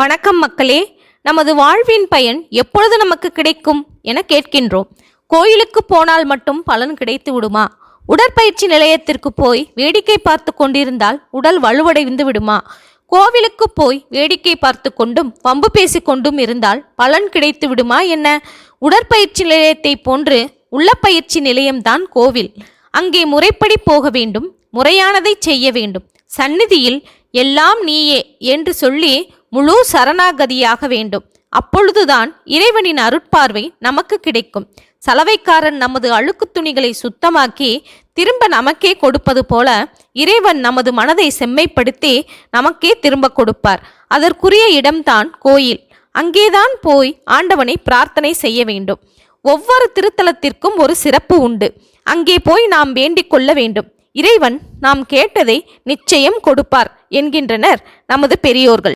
வணக்கம் மக்களே. நமது வாழ்வின் பயன் எப்பொழுது நமக்கு கிடைக்கும் என கேட்கின்றோம். கோயிலுக்கு போனால் மட்டும் பலன் கிடைத்து விடுமா? உடற்பயிற்சி நிலையத்திற்கு போய் வேடிக்கை பார்த்து கொண்டிருந்தால் உடல் வலுவடைந்து விடுமா? கோவிலுக்கு போய் வேடிக்கை பார்த்து கொண்டும் வம்பு பேசி கொண்டும் இருந்தால் பலன் கிடைத்து விடுமா என்ன? உடற்பயிற்சி நிலையத்தை போன்று உள்ள பயிற்சி நிலையம்தான் கோவில். அங்கே முறைப்படி போக வேண்டும், முறையானதை செய்ய வேண்டும். சந்நிதியில் எல்லாம் நீயே என்று சொல்லி முழு சரணாகதியாக வேண்டும். அப்பொழுதுதான் இறைவனின் அருட்பார்வை நமக்கு கிடைக்கும். சலவைக்காரன் நமது அழுக்கு துணிகளை சுத்தமாக்கி திரும்ப நமக்கே கொடுப்பது போல இறைவன் நமது மனதை செம்மைப்படுத்தி நமக்கே திரும்ப கொடுப்பார். அதற்குரிய இடம்தான் கோயில். அங்கேதான் போய் ஆண்டவனை பிரார்த்தனை செய்ய வேண்டும். ஒவ்வொரு திருத்தலத்திற்கும் ஒரு சிறப்பு உண்டு. அங்கே போய் நாம் வேண்டிக் கொள்ள வேண்டும். இறைவன் நாம் கேட்டதை நிச்சயம் கொடுப்பார் என்கின்றனர் நமது பெரியோர்கள்.